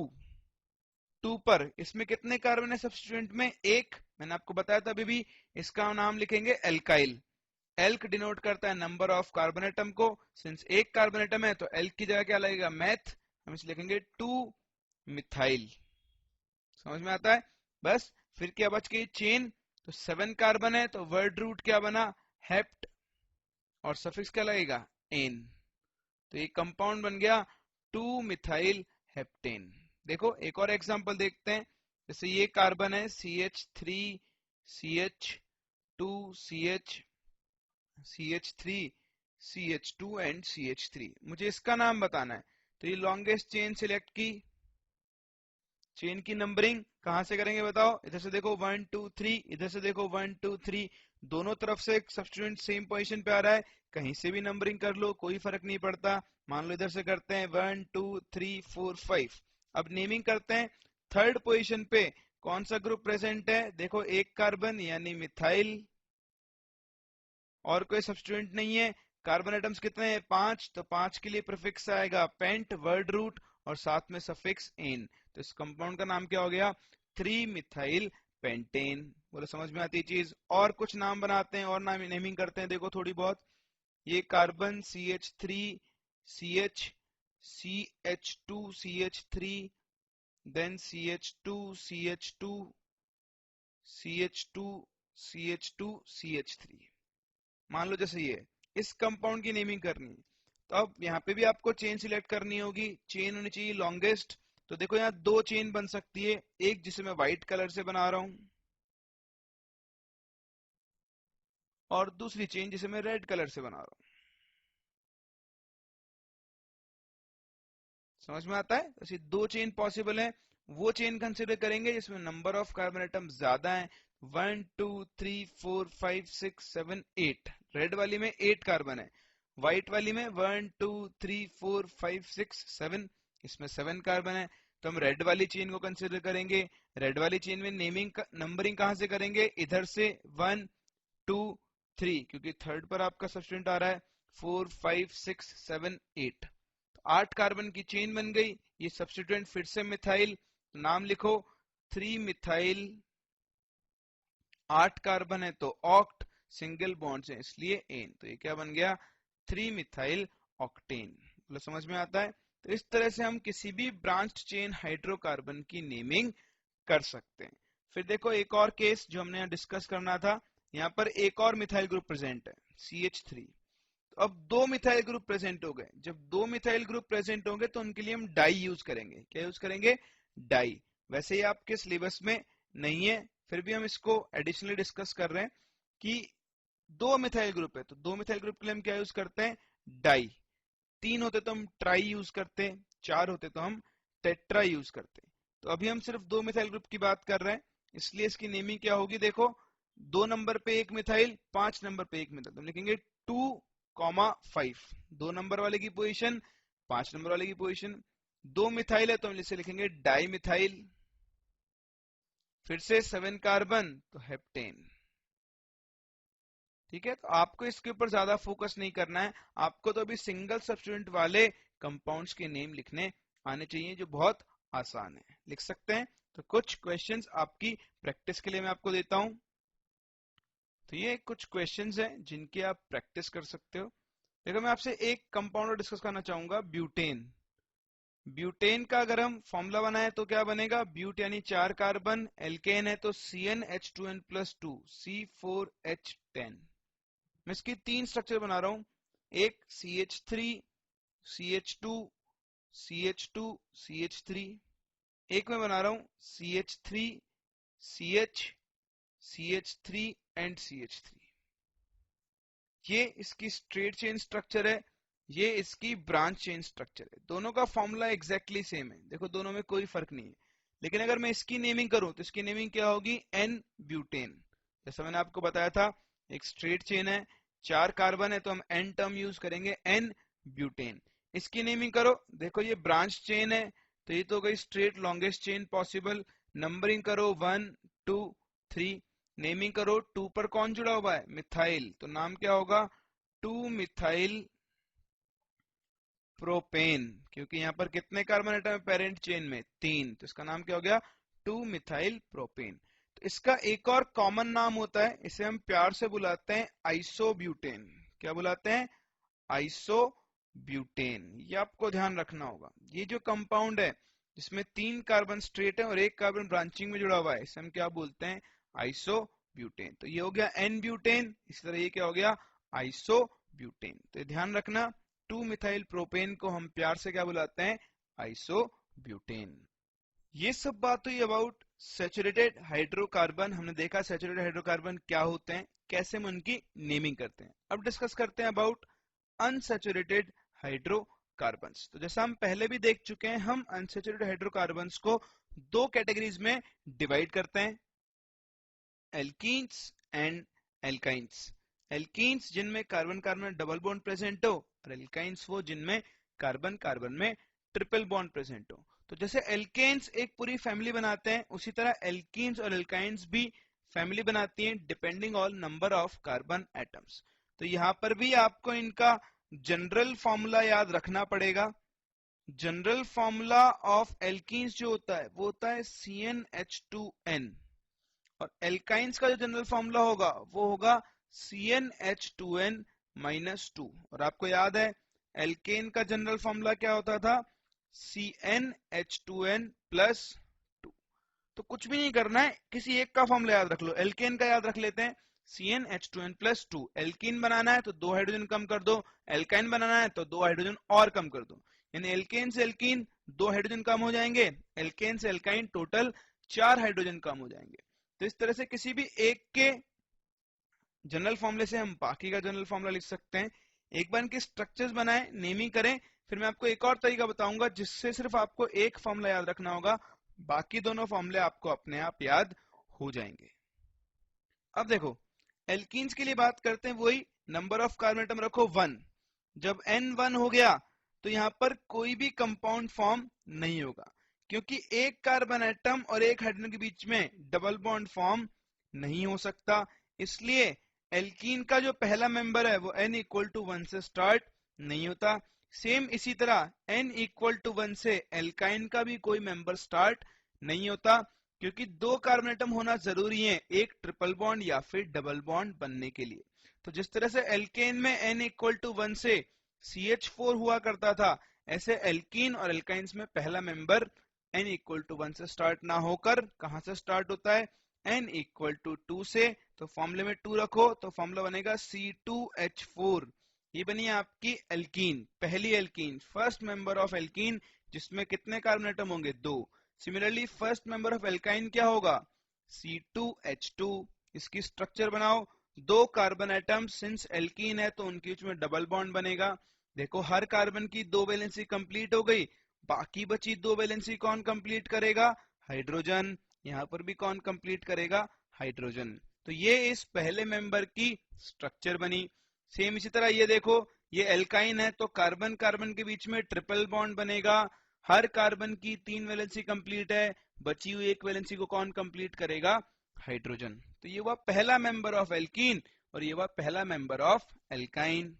2 पर इसमें कितने कार्बन है सब्स्टिट्यूएंट में, एक। मैंने आपको बताया था अभी भी, इसका नाम लिखेंगे एल्काइल। एल्क डिनोट करता है नंबर ऑफ कार्बन एटम को। सिंस एक कार्बन एटम है तो एल्क की जगह क्या लगेगा, मैथ। हम इसे लिखेंगे 2 मिथाइल। समझ में आता है, बस। फिर क्या बच गई, चेन। तो 7 कार्बन है तो वर्ड रूट क्या बना, हेप्ट, और सफिक्स क्या लगेगा, एन। तो ये कंपाउंड बन गया 2 मिथाइल हेप्टेन। देखो एक और एग्जांपल देखते हैं। जैसे ये कार्बन है CH3, CH2, CH3, CH2 and CH3। मुझे इसका नाम बताना है, तो ये लॉन्गेस्ट चेन सिलेक्ट की, चेन की नंबरिंग कहां से करेंगे बताओ? इधर से देखो 1 2 3, इधर से देखो 1 2 3, दोनों तरफ से एक सब्स्टिट्यूएंट सेम पोजीशन पे आ रहा है, कहीं से भी नंबरिंग कर लो कोई फर्क नहीं पड़ता। मान लो इधर से करते हैं 1 2 3 4 5। अब नेमिंग करते हैं। थर्ड पोजीशन पे कौन सा ग्रुप प्रेजेंट है? देखो एक कार्बन यानी मिथाइल, और कोई सब्स्टिट्यूएंट नहीं है। कार्बन एटम्स कितने हैं? 5, तो 5 के लिए प्रीफिक्स आएगा पेंट वर्ड रूट और साथ में सफिक्स एन। तो इस कंपाउंड का नाम क्या हो गया? 3 मिथाइल पेंटेन। बोले समझ में आती है चीज? और कुछ नाम बनाते हैं और नाम नेमिंग करते हैं, देखो थोड़ी बहुत। ये carbon CH3 CH CH2 CH3, then CH2 CH2 CH2 CH2 CH3। मान लो जैसे ये इस कंपाउंड की नेमिंग करनी है, तो अब यहाँ पे भी आपको चेन सिलेक्ट करनी होगी। चेन होनी चाहिए लॉन्गेस्ट। तो देखो यहाँ दो चेन बन सकती है, एक जिसे मैं व्हाइट कलर से बना रहा हूं और दूसरी चेन जिसे मैं रेड कलर से बना रहा हूं। समझ में आता है? ऐसी दो चेन पॉसिबल है। वो चेन कंसिडर करेंगे जिसमें नंबर ऑफ कार्बन एटम ज्यादा है। 1 2 3 4 5 6 7 8। रेड वाली में 8 कार्बन है, व्हाइट वाली में 1 2 3 4 5 6 7, इसमें 7 कार्बन है। तो हम रेड वाली चेन को कंसिडर करेंगे। रेड वाली चेन में नेमिंग नंबरिंग कहां से करेंगे? इधर से 1 2 3, क्योंकि थर्ड पर आपका सब्स्टिट्यूएंट आ रहा है। 4 5 6 7 8, 8 कार्बन की चेन बन गई। ये सब्स्टिट्यूएंट फिर से मिथाइल, नाम लिखो 3 मिथाइल। 8 कार्बन है तो ऑक्ट, सिंगल बॉन्ड्स है इसलिए एन, तो ये क्या बन गया? 3 मिथाइल ऑक्टेन। मतलब समझ में आता है? तो इस तरह से हम किसी भी ब्रांच्ड चेन हाइड्रोकार्बन की नेमिंग कर सकते हैं। फिर देखो एक और केस जो हमने यहाँ डिस्कस करना था। यहाँ पर एक और मिथाइल ग्रुप प्रेजेंट है CH3। तो अब दो मिथाइल ग्रुप प्रेजेंट हो गए। जब दो मिथाइल ग्रुप प्रेजेंट होंगे तो उनके लिए हम डाई यूज करेंगे। क्या यूज करेंगे? डाई। वैसे ही आपके सिलेबस में नहीं है, फिर भी हम इसको एडिशनली डिस्कस कर रहे हैं कि दो मिथाइल ग्रुप है तो दो मिथाइल ग्रुप के लिए हम क्या यूज करते हैं? डाई। तीन होते तो हम ट्राई यूज करते हैं, चार होते तो हम टेट्रा यूज करते हैं। तो अभी हम सिर्फ दो मिथाइल ग्रुप की बात कर रहे हैं, इसलिए इसकी नेमिंग क्या होगी? देखो 2 नंबर पे एक मिथाइल, 5 नंबर पे एक मिथाइल, तो हम लिखेंगे 2,5। 2 नंबर वाले की पोजीशन, 5 नंबर वाले की पोजीशन। दो मिथाइल है तो हम इसे लिखेंगे डाई मिथाइल। फिर से 7 कार्बन तो हेप्टेन। ठीक है, तो आपको इसके ऊपर ज्यादा फोकस नहीं करना है। आपको तो अभी सिंगल सब्स्टिट्यूएंट वाले कंपाउंड्स के नेम लिखने आने चाहिए, जो बहुत आसान है, लिख सकते हैं। तो कुछ क्वेश्चंस आपकी प्रैक्टिस के लिए मैं आपको देता हूं। तो ये कुछ क्वेश्चंस हैं जिनकी आप प्रैक्टिस कर सकते हो। देखो मैं आपसे एक कंपाउंड डिस्कस करना चाहूंगा, ब्यूटेन। ब्यूटेन का अगर हम फॉर्मूला बनाए तो क्या बनेगा? ब्यूट यानी 4 कार्बन, एल्केन है तो CnH2n+2 C4H10। मैं इसकी 3 स्ट्रक्चर बना रहा हूं, एक CH3 CH2 CH2 CH3, एक मैं बना रहा हूं CH3 CH CH3 and CH3। ये इसकी स्ट्रेट चेन स्ट्रक्चर है, ये इसकी ब्रांच चेन स्ट्रक्चर है। दोनों का फॉर्मूला एग्जैक्टली सेम है, देखो दोनों में कोई फर्क नहीं है। लेकिन अगर मैं इसकी नेमिंग करूं तो इसकी नेमिंग क्या होगी? N butane. जैसा मैंने आपको बताया था, एक स्ट्रेट चेन है, 4 कार्बन है तो हम एन टर्म यूज करेंगे, एन ब्यूटेन। इसकी नेमिंग करो, देखो ये ब्रांच चेन है तो ये तो हो गई straight longest chain possible. Numbering करो 1 2 3, नेमिंग करो 2 पर कौन जुड़ा हुआ है? मिथाइल, तो नाम क्या होगा? 2 मिथाइल प्रोपेन, क्योंकि यहाँ पर कितने कार्बन एटम है पेरेंट चेन में? 3, तो इसका नाम क्या हो गया? 2 मिथाइल प्रोपेन। तो इसका एक और कॉमन नाम होता है, इसे हम प्यार से बुलाते हैं आइसोब्यूटेन। क्या बुलाते हैं? आइसोब्यूटेन। ये आपको ध्यान रखना होगा। ये जो कंपाउंड है जिसमें 3 कार्बन स्ट्रेट है और एक कार्बन ब्रांचिंग में जुड़ा हुआ है, इसे हम क्या बोलते हैं? आइसोब्यूटेन। तो ये हो गया एन ब्यूटेन, इसी तरह ये क्या हो गया? आइसोब्यूटेन। तो ध्यान रखना 2 मिथाइल प्रोपेन को हम प्यार से क्या बुलाते हैं? आइसोब्यूटेन। ये सब बात हुई अबाउट सैचुरेटेड हाइड्रोकार्बन। हमने देखा सैचुरेटेड हाइड्रोकार्बन क्या होते हैं, कैसे हम उनकी नेमिंग करते हैं। अब डिस्कस करते हैं अबाउट अनसैचुरेटेड हाइड्रोकार्बन। कार्बन्स। तो जैसा हम पहले भी देख चुके हैं, हम अनसैचुरेटेड हाइड्रोकार्बन्स को दो कैटेगरीज में डिवाइड करते हैं, एल्कीन्स एंड एल्काइंस। एल्कीन्स जिनमें कार्बन कार्बन में डबल बॉन्ड प्रेजेंट हो, और एल्काइंस वो जिनमें कार्बन कार्बन में ट्रिपल बॉन्ड प्रेजेंट हो। तो जैसे एल्केन्स एक पूरी फैमिली बनाते हैं, उसी तरह एल्कीन्स और एल्काइंस भी फैमिली बनाती हैं depending on number of carbon atoms. तो यहाँ पर भी आपको इनका जनरल फॉर्मूला याद रखना पड़ेगा। जनरल फॉर्मूला ऑफ एल्कीन्स जो होता है वो होता है CnH2n, और एल्काइंस का जो जनरल फॉर्मूला होगा वो होगा CnH2n -2। और आपको याद है एल्केन का जनरल फॉर्मूला क्या होता था, CnH2n +2। तो कुछ भी नहीं करना है, किसी एक का फॉर्मूला याद रख लो। एल्केन का याद रख लेते हैं, CnH2n +2। एल्कीन बनाना है तो 2 हाइड्रोजन कम कर दो, एल्काइन बनाना है तो 2 हाइड्रोजन और कम कर दो, यानी एल्केन से एल्कीन 2 हाइड्रोजन कम हो जाएंगे, एल्केन से एल्काइन टोटल 4 हाइड्रोजन कम हो जाएंगे। तो इस तरह से किसी भी एक के जनरल फॉर्मूले से हम बाकी का जनरल फॉर्मूला लिख सकते हैं। एक बार इनके स्ट्रक्चर्स बनाएं, नेमिंग करें, फिर मैं आपको एक और तरीका बताऊंगा जिससे सिर्फ आपको एक फॉर्मूला याद रखना होगा, बाकी दोनों फॉर्मूले आपको अपने आप याद हो जाएंगे। अब देखो एल्कीन्स के लिए बात करते हैं, वही नंबर ऑफ कार्बन एटम रखो 1। जब n 1 हो गया तो यहाँ पर कोई भी कंपाउंड फॉर्म नहीं होगा, क्योंकि एक कार्बन एटम और एक हाइड्रोजन के बीच में डबल बॉन्ड फॉर्म नहीं हो सकता। इसलिए एल्कीन का जो पहला मेंबर है वो n = 1 से स्टार्ट नहीं होता। सेम इसी तरह n = 1 से एल्काइन का भी कोई मेंबर स्टार्ट नहीं होता, क्योंकि दो कार्बन एटम होना जरूरी है एक ट्रिपल बॉन्ड या फिर डबल बॉन्ड बनने के लिए। तो जिस तरह से एल्केन में n = 1 से CH4 हुआ करता था, ऐसे एल्कीन और एल्काइंस में पहला मेंबर n = 1 से स्टार्ट ना होकर कहां से स्टार्ट होता है, n = 2 से। तो फॉर्मूले में 2 रखो तो फॉर्मूला बनेगा C2H4। ये बनी आपकी एल्कीन, पहली alkene, first member of alkene, जिसमें कितने कार्बन एटम होंगे, 2। Similarly first member of alkyne क्या होगा, C2H2। इसकी स्ट्रक्चर बनाओ, 2 कार्बन एटम, सिंस एल्कीन है तो उनके बीच में डबल बॉन्ड बनेगा। देखो हर कार्बन की 2 वैलेंसी कंप्लीट हो गई, बाकी बची 2 वैलेंसी कौन कंप्लीट करेगा, हाइड्रोजन। यहाँ पर भी कौन कंप्लीट करेगा, हाइड्रोजन। तो ये इस पहले मेंबर की स्ट्रक्चर बनी। सेम इसी तरह ये देखो, ये एल्काइन है तो कार्बन कार्बन के बीच में ट्रिपल बॉन्ड बनेगा, हर कार्बन की 3 वैलेंसी कंप्लीट है, बची हुई एक वैलेंसी को कौन कंप्लीट करेगा, हाइड्रोजन। तो ये हुआ पहला मेंबर ऑफ एल्कीन और ये हुआ पहला मेंबर ऑफ एल्काइन।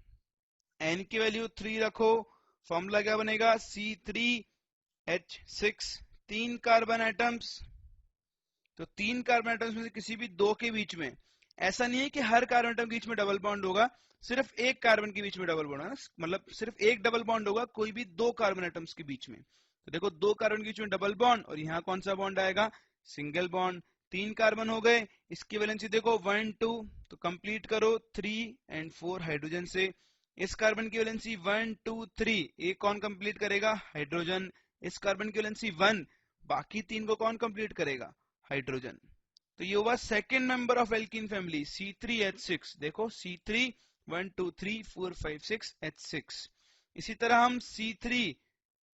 n की वैल्यू 3 रखो, फॉर्मूला क्या बनेगा, C3H6। 3 कार्बन एटम्स, तो 3 कार्बन एटम्स में से किसी भी 2 के बीच में, ऐसा नहीं है कि हर कार्बन एटम के बीच में डबल बॉन्ड होगा, सिर्फ एक कार्बन के बीच में डबल बॉन्ड है, मतलब सिर्फ एक डबल बॉन्ड होगा कोई भी 2 कार्बन एटम्स के बीच में। तो देखो 2 कार्बन के बीच में डबल बॉन्ड, और यहाँ कौन सा बॉन्ड आएगा, सिंगल बॉन्ड। 3 कार्बन हो गए, इसकी वैलेंसी देखो 1 2, तो कंप्लीट करो 3 और 4 हाइड्रोजन से। इस कार्बन की वैलेंसी 1 2 3, एक कौन कंप्लीट करेगा, हाइड्रोजन। इस कार्बन की वैलेंसी 1, बाकी 3 को कौन कंप्लीट करेगा, हाइड्रोजन। तो ये हुआ second member of alkene family C3H6। देखो C3 1 2 3 4 5 6 H6। इसी तरह हम C3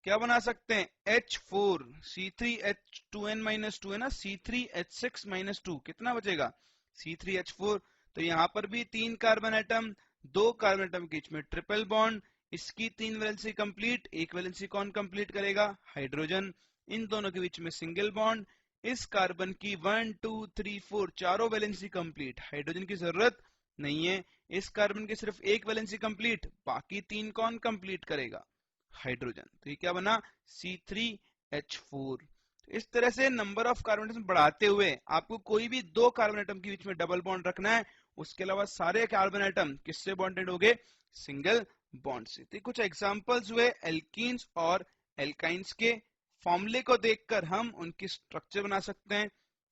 क्या बना सकते हैं, H4। C3H2n -2 है ना, C3H6 -2 कितना बचेगा, C3H4। तो यहाँ पर भी 3 कार्बन एटम, 2 कार्बन एटम के बीच में ट्रिपल बॉन्ड, इसकी 3 वैलेंसी कंप्लीट, एक वैलेंसी कौन कंप्लीट करेगा, हाइड्रोजन। इन दोनों के बीच में सिंगल बॉन्ड, इस कार्बन की 1 2 3 4 चारों वैलेंसी कंप्लीट, हाइड्रोजन की जरूरत नहीं है। इस कार्बन की सिर्फ एक वैलेंसी कंप्लीट, बाकी 3 कौन कंप्लीट करेगा, हाइड्रोजन। तो ये क्या बना, C3H4। तो इस तरह से नंबर ऑफ कार्बन एटम बढ़ाते हुए आपको कोई भी 2 कार्बन एटम के बीच में डबल बॉन्ड रखना है, उसके अलावा सारे कार्बन एटम किससे बॉन्डेड हो गए, सिंगल बॉन्ड से। तो कुछ एग्जांपल्स हुए एल्कीन्स और एल्काइंस के। फॉर्मूले को देखकर हम उनकी स्ट्रक्चर बना सकते हैं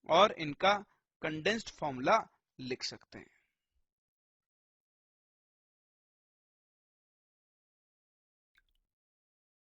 और इनका कंडेंस्ड फॉर्मूला लिख सकते हैं।